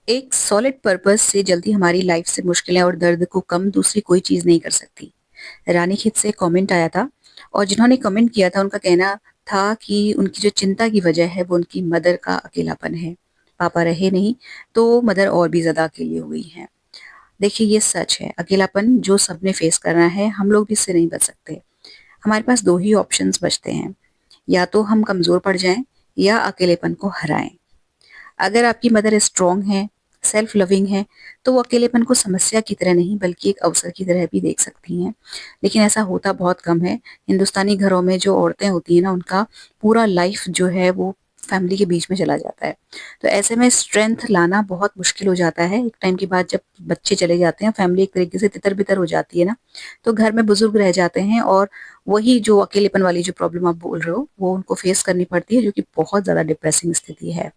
एक solid purpose से जल्दी हमारी लाइफ से मुश्किलें और दर्द को कम दूसरी कोई चीज नहीं कर सकती। रानीखेत से कमेंट आया था और जिन्होंने कमेंट किया था उनका कहना था कि उनकी जो चिंता की वजह है वो उनकी मदर का अकेलापन है। पापा रहे नहीं तो मदर और भी ज्यादा अकेली हो गई है। देखिए ये सच है, अकेलापन जो सबने फेस करना है, हम लोग भी इससे नहीं बच सकते। हमारे पास दो ही ऑप्शंस बचते हैं, या तो हम कमजोर पड़ जाएं या अकेलेपन को हराएं। अगर आपकी मदर स्ट्रांग है, सेल्फ लविंग है, तो वो अकेलेपन को समस्या की तरह नहीं बल्कि एक अवसर की तरह भी देख सकती हैं। लेकिन ऐसा होता बहुत कम है। हिंदुस्तानी घरों में जो औरतें होती हैं ना, उनका पूरा लाइफ जो है वो फैमिली के बीच में चला जाता है। तो ऐसे में स्ट्रेंथ लाना बहुत मुश्किल हो जाता है। एक टाइम के बाद जब बच्चे चले जाते हैं, फैमिली एक तरीके से तितर बितर हो जाती है ना, तो घर में बुजुर्ग रह जाते हैं और वही जो अकेलेपन वाली जो प्रॉब्लम आप बोल रहे हो वो उनको फेस करनी पड़ती है, जो कि बहुत ज्यादा डिप्रेसिंग स्थिति है।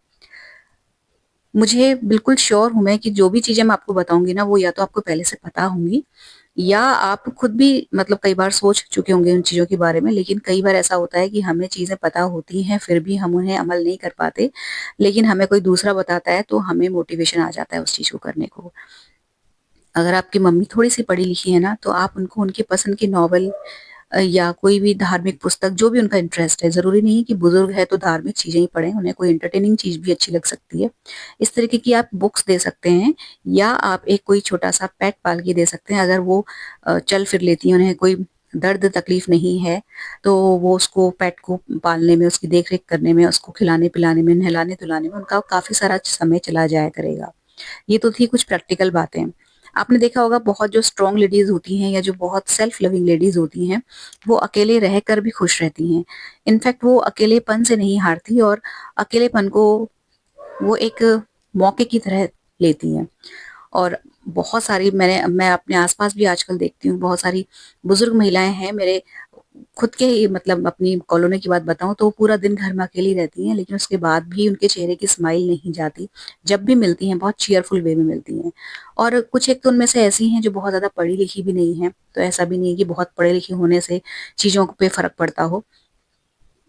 मुझे बिल्कुल श्योर हूँ मैं कि जो भी चीज़ें मैं आपको बताऊँगी ना, वो या तो आपको पहले से पता होंगी, या आप खुद भी मतलब कई बार सोच चुके होंगे उन चीज़ों के बारे में। लेकिन कई बार ऐसा होता है कि हमें चीज़ें पता होती हैं, फिर भी हम उन्हें अमल नहीं कर पाते। लेकिन हमें कोई दूसरा बताता है, तो हमें मोटिवेशन आ जाता है उस चीज़ को करने को। अगर आपकी मम्मी थोड़ी-सी पढ़ी-लिखी है ना, तो आप उनको उनकी पसंद की नॉवल या कोई भी धार्मिक पुस्तक, जो भी उनका इंटरेस्ट है, ज़रूरी नहीं है कि बुजुर्ग है तो धार्मिक चीज़ें ही पढ़ें, उन्हें कोई एंटरटेनिंग चीज़ भी अच्छी लग सकती है। इस तरीके की आप बुक्स दे सकते हैं, या आप एक कोई छोटा-सा पेट पाल के दे सकते हैं। अगर वो चल फिर लेती हैं, उन्हें कोई दर्द तकलीफ नहीं है, तो वो उसको पेट को पालने में, उसकी देख-रेख करने में, उसको खिलाने-पिलाने में, नहलाने-धुलाने में उनका काफ़ी सारा समय चला जाया करेगा। ये तो थी कुछ प्रैक्टिकल बातें। आपने देखा होगा बहुत जो स्ट्रॉन्ग लेडीज़ होती हैं या जो बहुत सेल्फ लविंग लेडीज़ होती हैं, वो अकेले रहकर भी खुश रहती हैं। इनफैक्ट वो अकेलेपन से नहीं हारती और अकेलेपन को वो एक मौके की तरह लेती हैं। और बहुत सारी मैं अपने आस-पास भी आजकल देखती हूँ, बहुत सारी बुज़ुर्ग महिलाएँ हैं मेरे खुद के ही, मतलब अपनी कॉलोनी की बात बताऊँ तो वो पूरा दिन घर में अकेली रहती हैं, लेकिन उसके बाद भी उनके चेहरे की स्माइल नहीं जाती। जब भी मिलती हैं बहुत चीयरफुल वे में मिलती हैं। और कुछ एक तो उनमें से ऐसी हैं जो बहुत ज़्यादा पढ़ी-लिखी भी नहीं हैं, तो ऐसा भी नहीं है कि बहुत पढ़े-लिखे होने से चीज़ों पे फ़र्क पड़ता हो।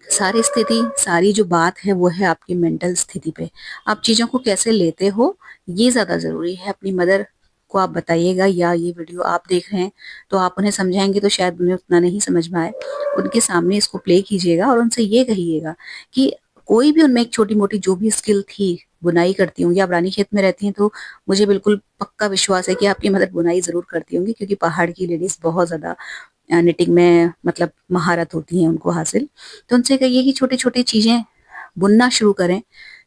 सारी स्थिति, सारी जो बात है वो है आपकी मेंटल स्थिति पे। आप चीज़ों को कैसे लेते हो, ये ज़्यादा ज़रूरी है। अपनी मदर को आप बताइएगा, या ये वीडियो आप देख रहे हैं तो आप उन्हें समझाएँगे तो शायद उन्हें उतना नहीं समझ में आए। उनके सामने इसको प्ले कीजिएगा और उनसे ये कहिएगा कि कोई भी उनमें एक छोटी-मोटी जो भी स्किल थी, बुनाई करती होंगी, आप रानीखेत में रहती हैं तो मुझे बिल्कुल पक्का विश्वास है कि आपकी मदर बुनाई ज़रूर करती होंगी, क्योंकि पहाड़ की लेडीज़ बहुत ज़्यादा निटिंग में मतलब महारत होती है उनको हासिल। तो उनसे कहिए कि छोटी-छोटी चीज़ें बुनना शुरू करें,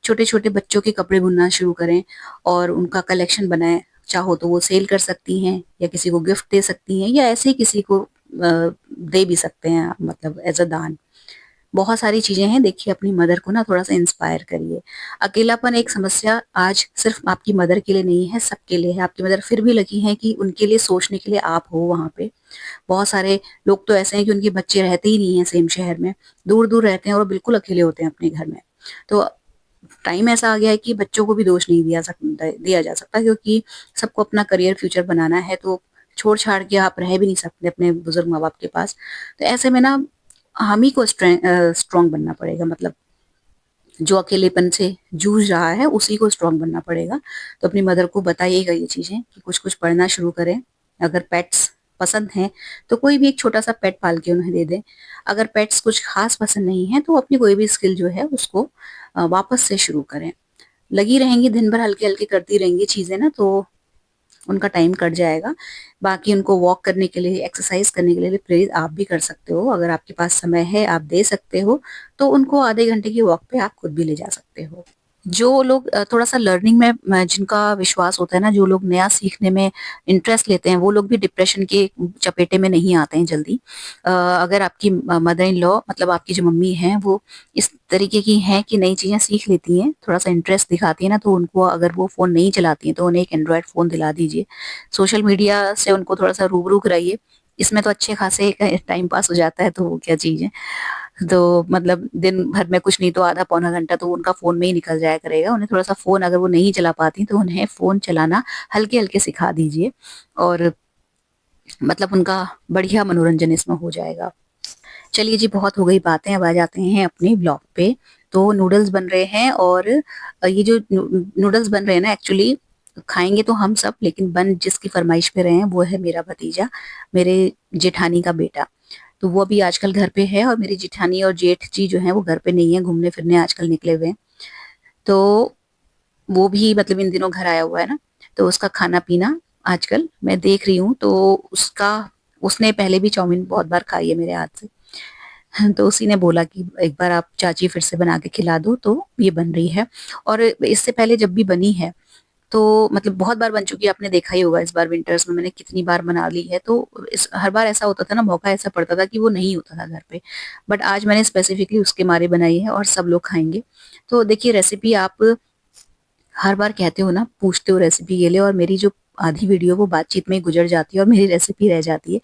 छोटे-छोटे बच्चों के कपड़े बुनना शुरू करें और उनका कलेक्शन बनाएँ। चाहो तो वो सेल कर सकती हैं, या किसी को गिफ्ट दे सकती हैं, या ऐसे ही किसी को दे भी सकते हैं आप, मतलब एज़ अ दान। बहुत सारी चीज़ें हैं, देखिए अपनी मदर को ना थोड़ा-सा इंस्पायर करिए। अकेलापन एक समस्या आज सिर्फ़ आपकी मदर के लिए नहीं है, सबके लिए है। आपकी मदर फिर भी लकी हैं कि उनके लिए सोचने के लिए आप हो वहाँ पे। बहुत सारे लोग तो ऐसे हैं कि उनके बच्चे रहते ही नहीं हैं सेम शहर में, दूर-दूर रहते हैं और बिल्कुल अकेले होते हैं अपने घर में। तो टाइम ऐसा आ गया है कि बच्चों को भी दोष नहीं दिया जा सकता, क्योंकि सबको अपना करियर फ्यूचर बनाना है, तो छोड़-छाड़ के आप रह भी नहीं सकते अपने बुज़ुर्ग माँ-बाप के पास। तो ऐसे में ना हम ही को स्ट्रॉन्ग बनना पड़ेगा, मतलब जो अकेलेपन से जूझ रहा है उसी को स्ट्रॉन्ग बनना पड़ेगा। तो अपनी मदर को बताइएगा ये चीज़ें कि कुछ-कुछ पढ़ना शुरू करें। अगर पेट्स पसंद हैं, तो कोई भी एक छोटा-सा पेट पाल के उन्हें दे दें। अगर पेट्स कुछ ख़ास पसंद नहीं है, तो अपनी कोई भी स्किल जो है उसको वापस से शुरू करें। लगी रहेंगी दिन भर हल्के-हल्के करती रहेंगी चीज़ें ना, तो उनका टाइम कट जाएगा। बाकी उनको वॉक करने के लिए, एक्सरसाइज़ करने के लिए भी प्रेरित आप भी कर सकते हो। अगर आपके पास समय है, आप दे सकते हो, तो उनको आधे घंटे की वॉक पे आप खुद भी ले जा सकते हो। जो लोग थोड़ा-सा लर्निंग में जिनका विश्वास होता है ना, जो लोग नया सीखने में इंटरेस्ट लेते हैं, वो लोग भी डिप्रेशन के चपेटे में नहीं आते हैं जल्दी। अगर आपकी मदर इन लॉ, मतलब आपकी जो मम्मी हैं, वो इस तरीके की हैं कि नई चीज़ें सीख लेती हैं, थोड़ा-सा इंटरेस्ट दिखाती हैं ना, तो उनको, अगर वो फ़ोन नहीं चलाती हैं, तो उन्हें एक एंड्रॉयड फ़ोन दिला दीजिए। सोशल मीडिया से उनको थोड़ा-सा रूबरू कराइए। इसमें तो अच्छे खासे टाइम पास हो जाता है, तो वो क्या चीज़ है। तो मतलब दिन भर में कुछ नहीं तो आधा पौना घंटा तो उनका फ़ोन में ही निकल जाया करेगा। उन्हें थोड़ा-सा फ़ोन, अगर वो नहीं चला पाती, तो उन्हें फ़ोन चलाना हल्के-हल्के सिखा दीजिए, और मतलब उनका बढ़िया मनोरंजन इसमें हो जाएगा। चलिए जी, बहुत हो गई बातें, अब आ जाते हैं अपने ब्लॉग पे। तो नूडल्स बन रहे हैं, और ये जो नूडल्स बन रहे हैं ना, एक्चुअली खाएँगे तो हम सब, लेकिन बन जिसकी फ़रमाइश पे रहे हैं वो है मेरा भतीजा, मेरे जेठानी का बेटा। तो वो अभी आजकल घर पे है और मेरी जेठानी और जेठ जी जो हैं वो घर पे नहीं है, घूमने-फिरने आजकल निकले हुए हैं। तो वो भी मतलब इन दिनों घर आया हुआ है ना, तो उसका खाना-पीना आजकल मैं देख रही हूँ, तो उसका उसने पहले भी चाउमीन बहुत बार खाई है मेरे हाथ से। तो उसी ने बोला कि एक बार आप चाची फिर से बना के खिला दो, तो ये बन रही है। और इससे पहले जब भी बनी है, तो मतलब बहुत बार बन चुकी है, आपने देखा ही होगा इस बार विंटर्स में मैंने कितनी बार बना ली है। तो इस हर बार ऐसा होता था ना, मौका ऐसा पड़ता था कि वो नहीं होता था घर पे। बट आज मैंने स्पेसिफिकली उसके मारे बनाई है और सब लोग खाएँगे। तो देखिए रेसिपी आप हर बार कहते हो ना, पूछते हो रेसिपी के लिए, और मेरी जो आधी वीडियो वो बातचीत में ही गुजर जाती है और मेरी रेसिपी रह जाती है।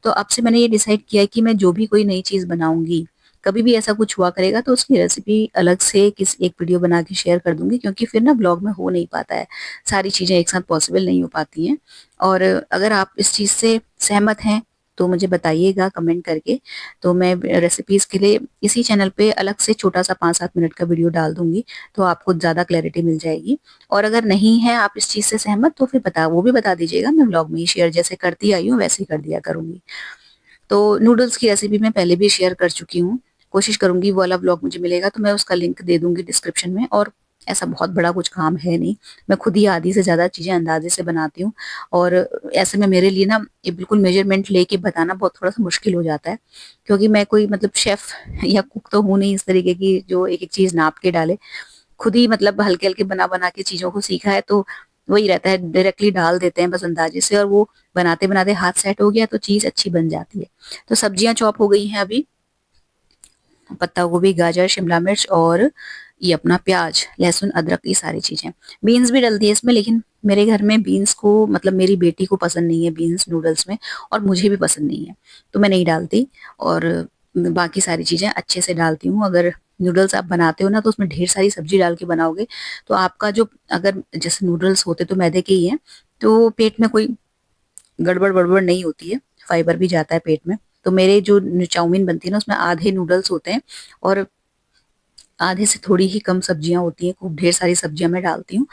तो अब से मैंने ये डिसाइड किया है कि मैं जो भी कोई नई चीज़ बनाऊँगी, कभी भी ऐसा कुछ हुआ करेगा तो उसकी रेसिपी अलग से एक वीडियो बना के शेयर कर दूँगी, क्योंकि फिर ना ब्लॉग में हो नहीं पाता है। सारी चीज़ें एक साथ पॉसिबल नहीं हो पाती हैं। और अगर आप इस चीज़ से सहमत हैं, तो मुझे बताइएगा कमेंट करके। तो मैं रेसिपीज़ के लिए इसी चैनल पे अलग से छोटा-सा 5-7 मिनट का वीडियो डाल दूँगी, तो आपको ज़्यादा क्लैरिटी मिल जाएगी। और अगर नहीं है आप इस चीज़ से सहमत, तो फिर वो भी बता दीजिएगा, मैं ब्लॉग में ही शेयर जैसे करती आई हूँ वैसे ही कर दिया करूँगी। तो नूडल्स की रेसिपी मैं पहले भी शेयर कर चुकी हूँ। कोशिश करूँगी वो वाला व्लॉग मुझे मिलेगा तो मैं उसका लिंक दे दूँगी डिस्क्रिप्शन में। और ऐसा बहुत बड़ा कुछ काम है नहीं। मैं खुद ही आधी से ज़्यादा चीज़ें अंदाज़े से बनाती हूँ, और ऐसे में मेरे लिए ना ये बिल्कुल मेज़रमेंट लेके बताना बहुत थोड़ा-सा मुश्किल हो जाता है। क्योंकि मैं कोई मतलब शेफ़ या कुक तो हूँ नहीं इस तरीके की जो एक-एक चीज़ नाप के डाले। खुद ही मतलब हल्के-हल्के बना-बना के चीज़ों को सीखा है, तो वही रहता है, डायरेक्टली डाल देते हैं बस अंदाज़े से, और वो बनाते-बनाते हाथ सेट हो गया तो चीज़ अच्छी बन जाती है। तो सब्जियाँ चॉप हो गई हैं अभी, पत्ता गोभी, गाजर, शिमला मिर्च और ये अपना प्याज, लहसुन, अदरक, ये सारी चीज़ें। बीन्स भी डलती है इसमें, लेकिन मेरे घर में बीन्स को मतलब मेरी बेटी को पसंद नहीं है बीन्स नूडल्स में, और मुझे भी पसंद नहीं है, तो मैं नहीं डालती। और बाकी सारी चीज़ें अच्छे से डालती हूँ। अगर नूडल्स आप बनाते हो ना, तो उसमें ढेर सारी सब्ज़ी डाल के बनाओगे, तो आपका जो अगर जैसे नूडल्स होते तो मैदे के ही हैं, तो पेट में कोई गड़बड़-वड़बड़ नहीं होती है, फाइबर भी जाता है पेट में। तो मेरे जो चाउमीन बनती है ना, उसमें आधे नूडल्स होते हैं और आधे से थोड़ी ही कम सब्जियाँ होती हैं, खूब ढेर सारी सब्जियाँ मैं डालती हूँ।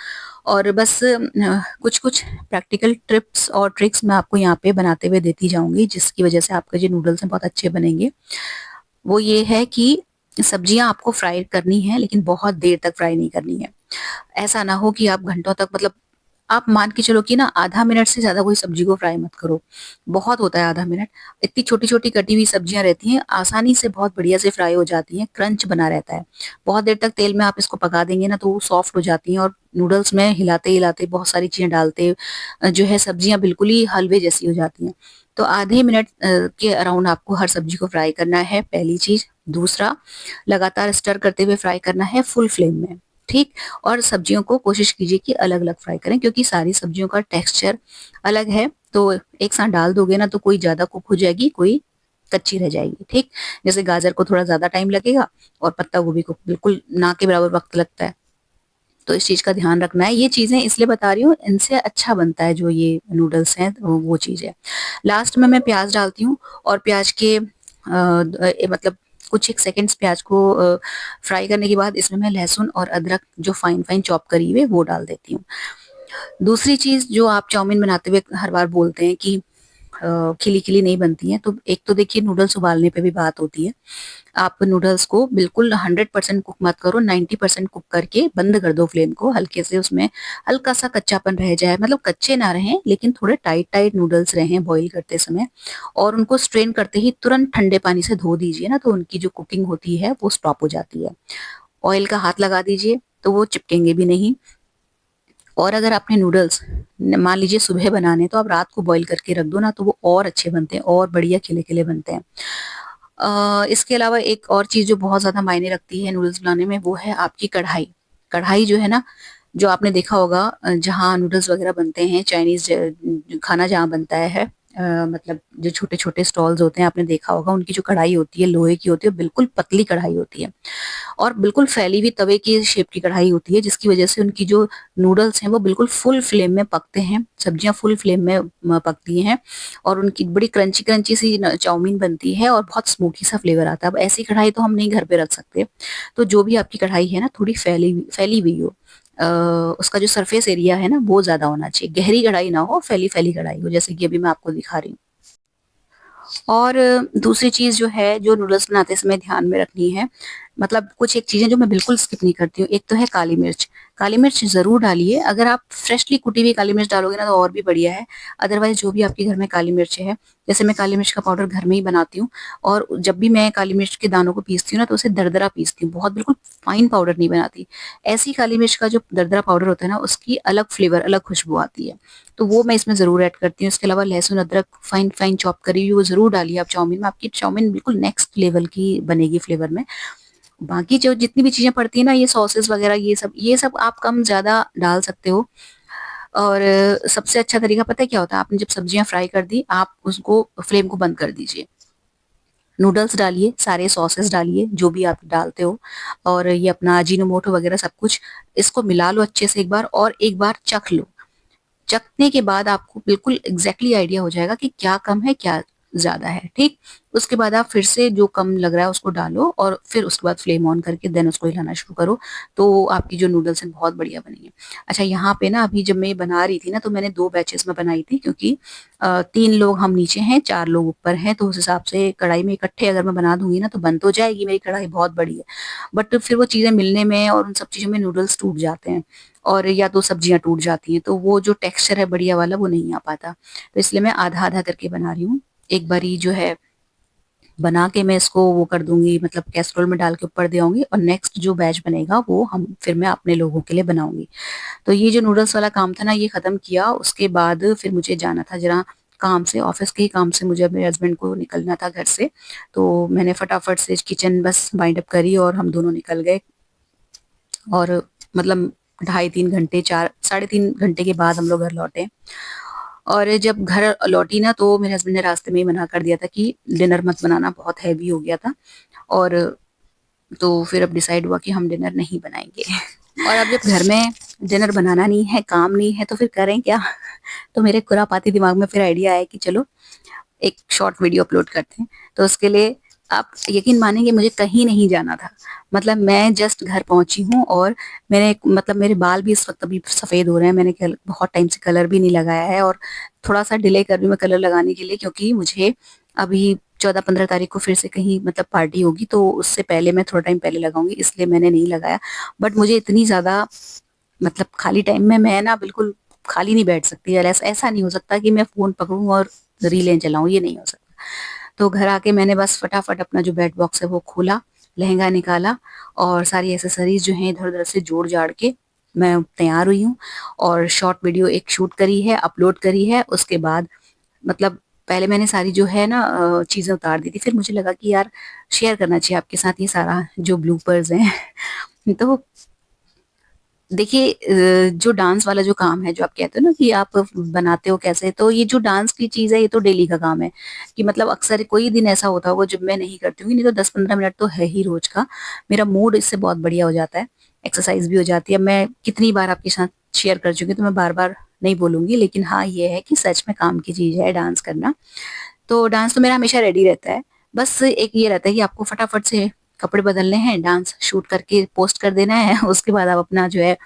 और बस कुछ-कुछ प्रैक्टिकल टिप्स और ट्रिक्स मैं आपको यहाँ पे बनाते हुए देती जाऊँगी, जिसकी वजह से आपके जो नूडल्स हैं बहुत अच्छे बनेंगे। वो ये है कि सब्जियाँ आपको फ्राई करनी है, लेकिन बहुत देर तक फ्राई नहीं करनी है। ऐसा ना हो कि आप घंटों तक मतलब आप मान के चलो कि ना आधा मिनट से ज़्यादा कोई सब्ज़ी को फ्राई मत करो। बहुत होता है आधा मिनट। इतनी छोटी-छोटी कटी हुई सब्जियाँ रहती हैं, आसानी से बहुत बढ़िया से फ्राई हो जाती हैं, क्रंच बना रहता है। बहुत देर तक तेल में आप इसको पका देंगे ना, तो वो सॉफ्ट हो जाती हैं, और नूडल्स में हिलाते-हिलाते बहुत सारी चीज़ें डालते जो है सब्जियाँ बिल्कुल ही हलवे जैसी हो जाती हैं। तो आधे मिनट के अराउंड आपको हर सब्ज़ी को फ्राई करना है, पहली चीज़। दूसरा, लगातार स्टर करते हुए फ्राई करना है फुल फ्लेम में, ठीक? और सब्जियों को कोशिश कीजिए कि अलग-अलग फ्राई करें, क्योंकि सारी सब्जियों का टेक्सचर अलग है, तो एक साथ डाल दोगे ना तो कोई ज़्यादा कुक हो जाएगी, कोई कच्ची रह जाएगी, ठीक? जैसे गाजर को थोड़ा ज़्यादा टाइम लगेगा और पत्ता गोभी को बिल्कुल ना के बराबर वक़्त लगता है। तो इस चीज़ का ध्यान रखना है। ये चीज़ें इसलिए बता रही हूँ, इनसे अच्छा बनता है जो ये नूडल्स हैं, वो चीज़ है। लास्ट में मैं प्याज़ डालती हूँ, और प्याज़ के मतलब कुछ एक सेकंड्स प्याज़ को फ्राई करने के बाद इसमें मैं लहसुन और अदरक जो फाइन-फाइन चॉप करी हुई है वो डाल देती हूँ। दूसरी चीज़ जो आप चाउमीन बनाते हुए हर बार बोलते हैं कि खिली-खिली नहीं बनती हैं, तो एक तो देखिए नूडल्स उबालने पे भी बात होती है। आप नूडल्स को बिल्कुल 100% कुक मत करो, 90% कुक करके बंद कर दो फ्लेम को, हल्के से उसमें हल्का-सा कच्चापन रह जाए, मतलब कच्चे ना रहें लेकिन थोड़े टाइट-टाइट नूडल्स रहें बॉयल करते समय, और उनको स्ट्रेन करते ही तुरंत ठंडे पानी से धो दीजिए ना, तो उनकी जो कुकिंग होती है वो स्टॉप हो जाती है। ऑयल का हाथ लगा दीजिए, तो वो चिपकेंगे भी नहीं। और अगर आपने नूडल्स मान लीजिए सुबह बनाने, तो आप रात को बॉयल करके रख दो ना, तो वो और अच्छे बनते हैं और बढ़िया खिले-खिले बनते हैं। इसके अलावा एक और चीज़ जो बहुत ज़्यादा मायने रखती है नूडल्स बनाने में, वो है आपकी कढ़ाई। कढ़ाई जो है ना, जो आपने देखा होगा जहाँ नूडल्स वग़ैरह बनते हैं, चाइनीज़ खाना जहाँ बनता है, मतलब जो छोटे-छोटे स्टॉल्स होते हैं, आपने देखा होगा उनकी जो कढ़ाई होती है, लोहे की होती है, बिल्कुल पतली कढ़ाई होती है। और बिल्कुल फैली हुई तवे की शेप की कढ़ाई होती है, जिसकी वजह से उनकी जो नूडल्स हैं वो बिल्कुल फुल फ्लेम में पकते हैं, सब्जियाँ फुल फ्लेम में पकती हैं, और उनकी बड़ी क्रंची क्रंची सी चाउमीन बनती है और बहुत स्मोकी सा फ्लेवर आता है। अब ऐसी कढ़ाई तो हम नहीं घर पे रख सकते, तो जो भी आपकी कढ़ाई है ना, थोड़ी फैली हुई हो, उसका जो सरफेस एरिया है ना वो ज़्यादा होना चाहिए। गहरी कढ़ाई ना हो, फैली-फैली कढ़ाई हो, जैसे कि अभी मैं आपको दिखा रही हूँ। और दूसरी चीज़ जो है, जो नूडल्स बनाते समय ध्यान में रखनी है, मतलब कुछ एक चीज़ें जो मैं बिल्कुल स्किप नहीं करती हूँ। एक तो है काली मिर्च। काली मिर्च ज़रूर डालिए, अगर आप फ्रेशली कुटी हुई काली मिर्च डालोगे ना तो और भी बढ़िया है। अदरवाइज़ जो भी आपके घर में काली मिर्च है, जैसे मैं काली मिर्च का पाउडर घर में ही बनाती हूँ, और जब भी मैं काली मिर्च के दानों को पीसती हूँ ना तो उसे दरदरा पीसती हूँ, बहुत बिल्कुल फाइन पाउडर नहीं बनाती। ऐसी काली मिर्च का जो दरदरा पाउडर होता है ना, उसकी अलग फ्लेवर, अलग खुशबू आती है। तो वो मैं इसमें ज़रूर ऐड करती हूँ। इसके अलावा लहसुन, अदरक फाइन फाइन चॉप करी हुई वो ज़रूर डालिए आप चाउमीन में, आपकी चाउमीन बिल्कुल नेक्स्ट लेवल की बनेगी फ्लेवर में। बाकी जो जितनी भी चीज़ें पड़ती हैं ना, ये सॉसेस वगैरह, ये सब आप कम ज़्यादा डाल सकते हो। और सबसे अच्छा तरीका पता है क्या होता है? आपने जब सब्जियाँ फ्राई कर दी, आप उसको फ्लेम को बंद कर दीजिए। नूडल्स डालिए, सारे सॉसेस डालिए, जो भी आप डालते हो, और ये अपना अजीनोमोटो वगैरह सब कुछ, इसको मिला लो अच्छे से एक बार, और एक बार चख लो। चखने के बाद आपको बिल्कुल एग्जैक्टली आइडिया हो जाएगा कि क्या कम है, क्या ज़्यादा है, ठीक? उसके बाद आप फिर से जो कम लग रहा है उसको डालो, और फिर उसके बाद फ्लेम ऑन करके देन उसको हिलाना शुरू करो, तो आपकी जो नूडल्स हैं बहुत बढ़िया बनेंगे। अच्छा, यहाँ पे ना अभी जब मैं ये बना रही थी ना तो मैंने 2 बैचेज़ में बनाई थी, क्योंकि 3 लोग हम नीचे हैं, 4 लोग ऊपर हैं, तो उस हिसाब से कढ़ाई में इकट्ठे अगर मैं बना दूँगी ना तो बन तो जाएगी, मेरी कढ़ाई बहुत बड़ी है। बट फिर वो चीज़ें मिलने में और उन सब चीज़ों में नूडल्स टूट जाते हैं, और या तो सब्जियाँ टूट जाती हैं, तो वो जो टेक्सचर है बढ़िया वाला वो नहीं आ पाता। तो इसलिए मैं आधा-आधा करके बना रही हूँ। एक बारी जो है बना के मैं इसको वो कर दूँगी, मतलब कैसरोल में डाल के ऊपर दे आऊँगी, और नेक्स्ट जो बैच बनेगा वो हम फिर मैं अपने लोगों के लिए बनाऊँगी। तो ये जो नूडल्स वाला काम था ना ये ख़त्म किया, उसके बाद फिर मुझे जाना था ज़रा काम से, ऑफ़िस के ही काम से मुझे अपने हस्बैंड को निकलना था घर से। तो मैंने फटाफट से किचन बस वाइंड अप करी और हम दोनों निकल गए, और मतलब ढाई 3 घंटे, 4 साढ़े 3 घंटे के बाद हम लोग घर लौटे। और जब घर लौटी ना तो मेरे हस्बैंड ने रास्ते में ही मना कर दिया था कि डिनर मत बनाना, बहुत हैवी हो गया था। और तो फिर अब डिसाइड हुआ कि हम डिनर नहीं बनाएँगे। और अब जब घर में डिनर बनाना नहीं है, काम नहीं है, तो फिर करें क्या? तो मेरे खुरापाती दिमाग में फिर आइडिया आया कि चलो एक शॉर्ट वीडियो अपलोड करते हैं। तो उसके लिए आप यकीन मानेंगे मुझे कहीं नहीं जाना था। मतलब मैं जस्ट घर पहुँची हूँ, और मैंने मतलब मेरे बाल भी इस वक़्त अभी सफ़ेद हो रहे हैं। मैंने कल बहुत टाइम से कलर भी नहीं लगाया है, और थोड़ा-सा डिले कर रही हूँ मैं कलर लगाने के लिए, क्योंकि मुझे अभी 14-15 तारीख को फिर से कहीं मतलब पार्टी होगी, तो उससे पहले मैं थोड़ा टाइम पहले लगाऊँगी, इसलिए मैंने नहीं लगाया। बट मुझे इतनी ज़्यादा, मतलब खाली टाइम में मैं ना बिल्कुल खाली नहीं बैठ सकती यार, ऐसा नहीं हो सकता कि मैं फ़ोन पकड़ूँ और रीलें चलाऊँ, ये नहीं हो सकता। तो घर आके मैंने बस फटाफट अपना जो बेड बॉक्स है वो खोला, लहंगा निकाला, और सारी एक्सेसरीज़ जो हैं इधर-उधर से जोड़-जाड़ के मैं तैयार हुई हूँ, और शॉर्ट वीडियो एक शूट करी है, अपलोड करी है। उसके बाद मतलब पहले मैंने सारी जो है ना चीज़ें उतार दी थी, फिर मुझे लगा कि यार शेयर करना चाहिए आपके साथ ये सारा जो ब्लूपर्स हैं। तो देखिए जो डांस वाला जो काम है, जो आप कहते हो ना कि आप बनाते हो कैसे, तो ये जो डांस की चीज़ है ये तो डेली का काम है, कि मतलब अक्सर कोई दिन ऐसा होता होगा जब मैं नहीं करती होंगी, नहीं तो 10-15 मिनट तो है ही रोज़ का। मेरा मूड इससे बहुत बढ़िया हो जाता है, एक्सरसाइज़ भी हो जाती है। मैं कितनी बार आपके साथ शेयर कर चुकी हूँ, तो मैं बार-बार नहीं बोलूँगी, लेकिन हाँ, ये है कि सच में काम की चीज़ है डांस करना। तो डांस तो मेरा हमेशा रेडी रहता है। बस एक ये रहता है कि आपको फटाफट से कपड़े बदलने हैं, डांस शूट करके पोस्ट कर देना है, उसके बाद आप अपना जो है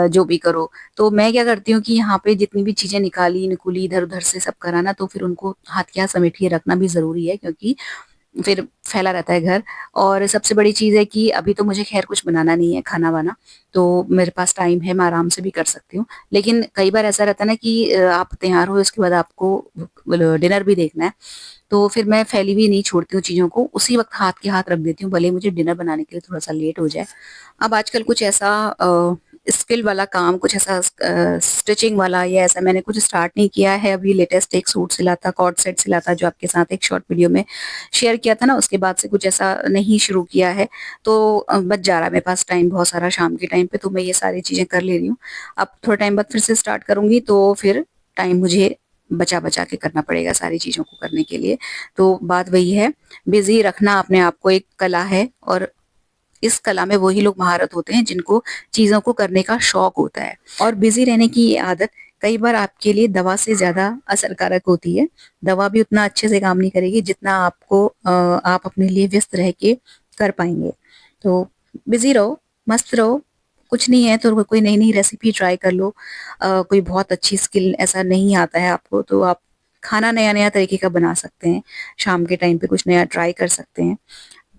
जो भी करो। तो मैं क्या करती हूँ कि यहाँ पे जितनी भी चीज़ें निकाली-नुकुली इधर-उधर से सब करा ना, तो फिर उनको हाथ के हाथ समेट के रखना भी ज़रूरी है, क्योंकि फिर फैला रहता है घर। और सबसे बड़ी चीज़ है कि अभी तो मुझे ख़ैर कुछ बनाना नहीं है खाना-वाना, तो मेरे पास टाइम है, मैं आराम से भी कर सकती हूँ। लेकिन कई बार ऐसा रहता है ना कि आप तैयार हो, उसके बाद आपको डिनर भी देखना है, तो फिर मैं फैली हुई नहीं छोड़ती हूँ चीज़ों को, उसी वक़्त हाथ के हाथ रख देती हूँ, भले ही मुझे डिनर बनाने के लिए थोड़ा-सा लेट हो जाए। अब आजकल कुछ ऐसा स्किल वाला काम, कुछ ऐसा स्टिचिंग वाला या ऐसा मैंने कुछ स्टार्ट नहीं किया है अभी। लेटेस्ट एक सूट सिला था, कॉर्ड सेट सिला था, जो आपके साथ एक शॉर्ट वीडियो में शेयर किया था ना, उसके बाद से कुछ ऐसा नहीं शुरू किया है। तो बच जा रहा है मेरे पास टाइम बहुत सारा शाम के टाइम पे, तो मैं ये सारी चीज़ें कर ले रही हूँ। अब थोड़े टाइम बाद फिर से स्टार्ट करूँगी, तो फिर टाइम मुझे बचा-बचा के करना पड़ेगा सारी चीज़ों को करने के लिए। तो बात वही है, बिज़ी रखना अपने आप को एक कला है, और इस कला में वही लोग महारत होते हैं जिनको चीज़ों को करने का शौक होता है। और बिज़ी रहने की ये आदत कई बार आपके लिए दवा से ज़्यादा असरकारक होती है। दवा भी उतना अच्छे से काम नहीं करेगी जितना आप अपने लिए व्यस्त रह के कर पाएँगे। तो बिज़ी रहो, मस्त रहो, कुछ नहीं है तो कोई नई-नई रेसिपी ट्राई कर लो। कोई बहुत अच्छी स्किल ऐसा नहीं आता है आपको तो आप खाना नया-नया तरीके का बना सकते हैं। शाम के टाइम पे कुछ नया ट्राई कर सकते हैं।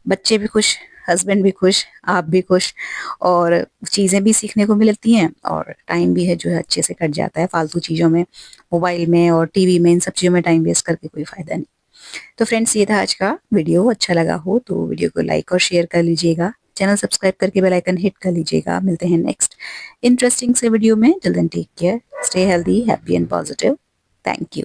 बच्चे भी खुश, हस्बैंड भी खुश, आप भी खुश और चीज़ें भी सीखने को मिलती हैं और टाइम भी है जो है अच्छे से कट जाता है फालतू चीज़ों में, मोबाइल में और टीवी में, इन सब चीज़ों में टाइम वेस्ट करके कोई फ़ायदा नहीं। तो फ्रेंड्स ये था आज का वीडियो, अच्छा लगा हो तो वीडियो को लाइक और शेयर कर लीजिएगा। चैनल सब्सक्राइब करके बेल आइकन हिट कर लीजिएगा। मिलते हैं नेक्स्ट इंटरेस्टिंग से वीडियो में। Till then take care, stay healthy, happy and positive. Thank you.